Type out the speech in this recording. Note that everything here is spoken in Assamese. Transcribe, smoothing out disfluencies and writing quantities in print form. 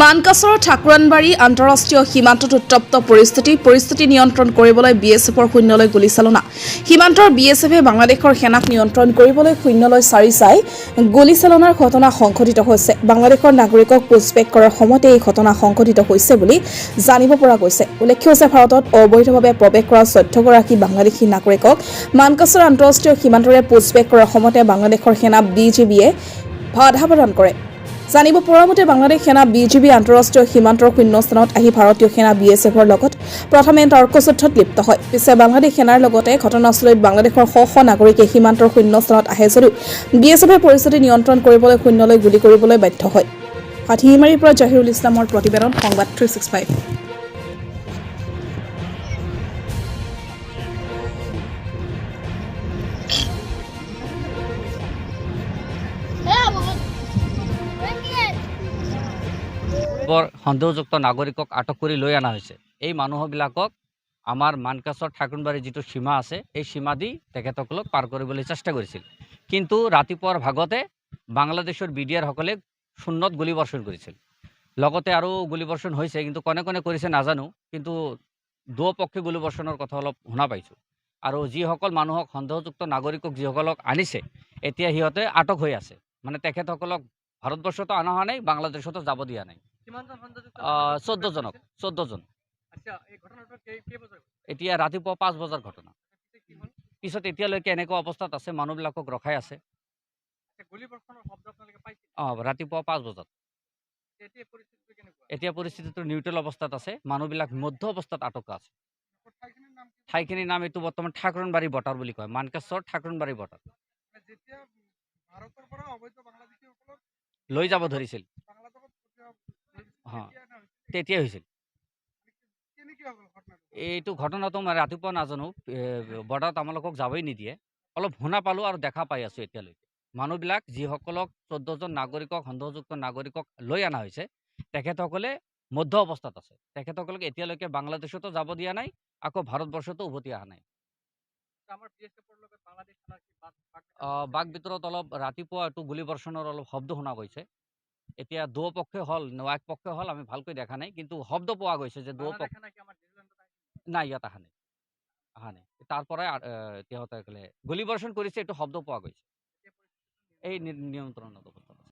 মানকাছৰৰ ঠাকুৰানবাৰী আন্তঃৰাষ্ট্ৰীয় সীমান্তত উত্তপ্ত পৰিস্থিতি নিয়ন্ত্ৰণ কৰিবলৈ বিএছএফৰ শূন্যলৈ গুলীচালনা। সীমান্তৰ বিএছএফে বাংলাদেশৰ সেনাক নিয়ন্ত্ৰণ কৰিবলৈ শূন্যলৈ চাই গুলীচালনাৰ ঘটনা সংঘটিত হৈছে। বাংলাদেশৰ নাগৰিকক পুছবেক কৰাৰ সময়তে এই ঘটনা সংঘটিত হৈছে বুলি জানিব পৰা গৈছে। উল্লেখ্য যে ভাৰতত অবৈধভাৱে প্ৰৱেশ কৰা 14গৰাকী বাংলাদেশী নাগৰিকক মানকাছৰ আন্তঃৰাষ্ট্ৰীয় সীমান্তৰে পুছবেক কৰাৰ সময়তে বাংলাদেশৰ সেনা বিজিবিয়ে বাধা প্ৰদান কৰে। জানিব পৰা মতে বাংলাদেশ সেনা বিজিবি আন্তঃৰাষ্ট্ৰীয় সীমান্তৰ শূন্যস্থানত আহি ভাৰতীয় সেনা বিএছএফৰ লগত প্ৰথমে তৰ্কযুদ্ধত লিপ্ত হয়। পিছে বাংলাদেশ সেনাৰ লগতে ঘটনাস্থলীত বাংলাদেশৰ শ নাগৰিকে সীমান্তৰ শূন্যস্থানত আহে যদিও বিএছএফে পৰিস্থিতি নিয়ন্ত্ৰণ কৰিবলৈ শূন্যলৈ গুলী কৰিবলৈ বাধ্য হয়। হাতীমাৰীৰ পৰা জাহিৰুল ইছলামৰ প্ৰতিবেদন, সংবাদ 365। সন্দেহযুক্ত নাগৰিকক আটক কৰি লৈ অনা হৈছে। এই মানুহবিলাকক আমাৰ মানকাছৰ ঠাকুৰবাৰী যিটো সীমা আছে এই সীমা দি তেখেতসকলক পাৰ কৰিবলৈ চেষ্টা কৰিছিল। কিন্তু ৰাতিপুৱাৰ ভাগতে বাংলাদেশৰ বিডিআৰসকলে শূন্যত গুলীবৰ্ষণ কৰিছিল। লগতে আৰু গুলীবৰ্ষণ হৈছে, কিন্তু কোনে কোনে কৰিছে নাজানো, কিন্তু দুয়োপক্ষে গুলীবৰ্ষণৰ কথা অলপ শুনা পাইছোঁ। আৰু যিসকল মানুহক সন্দেহযুক্ত নাগৰিকক যিসকলক আনিছে এতিয়া সিহঁতে আটক হৈ আছে। মানে তেখেতসকলক ভাৰতবৰ্ষতো অনা হোৱা নাই, বাংলাদেশতো যাব দিয়া নাই। 14 জন। এতিয়া ৰাতিপুৱা 5 বজাৰ ঘটনা। পিছত এতিয়ালৈকে এনেকুৱা অৱস্থাত আছে, মানুহবিলাকক ৰখাই আছে। ৰাতিপুৱা 5 বজাত। এতিয়া পৰিস্থিতিটো নিউট্ৰেল অৱস্থাত আছে, মানুহবিলাক মধ্য অৱস্থাত আটক আছে। ঠাইখিনিৰ নাম এইটো বৰ্তমান ঠাকুৰবাৰী বটাৰ বুলি কয়, মানকাছৰ ঠাকুৰবাৰী বটাৰ। লৈ যাব ধৰিছিল, তেতিয়া হৈছিল। এইটো ঘটনাটো মই ৰাতিপুৱা নাজানো, বৰ্ডাৰত আমালোকক যাবই নিদিয়ে। অলপ শুনা পালোঁ আৰু দেখা পাই আছোঁ এতিয়ালৈকে। মানুহবিলাক যিসকলক 14 জন নাগৰিকক সন্দেহযুক্ত নাগৰিকক লৈ অনা হৈছে তেখেতসকলে মধ্য অৱস্থাত আছে। তেখেতসকলক এতিয়ালৈকে বাংলাদেশতো যাব দিয়া নাই, আকৌ ভাৰতবৰ্ষতো উভতি অহা নাই। বাক ভিতৰত অলপ ৰাতিপুৱা এইটো গুলীবৰ্ষণৰ অলপ শব্দ শুনা গৈছে। এতিয়া দুয়োপক্ষে হ'ল, এক পক্ষে হ'ল, আমি ভালকৈ দেখা নাই, কিন্তু শব্দ পোৱা গৈছে যে দুয়োপক্ষ নাই, ইয়াত অহা নাই। তাৰ পৰাই সিহঁতে গুলীবৰ্ষণ কৰিছে, এইটো শব্দ পোৱা গৈছে। এই নিয়ন্ত্ৰণত অৱস্থাত আছে।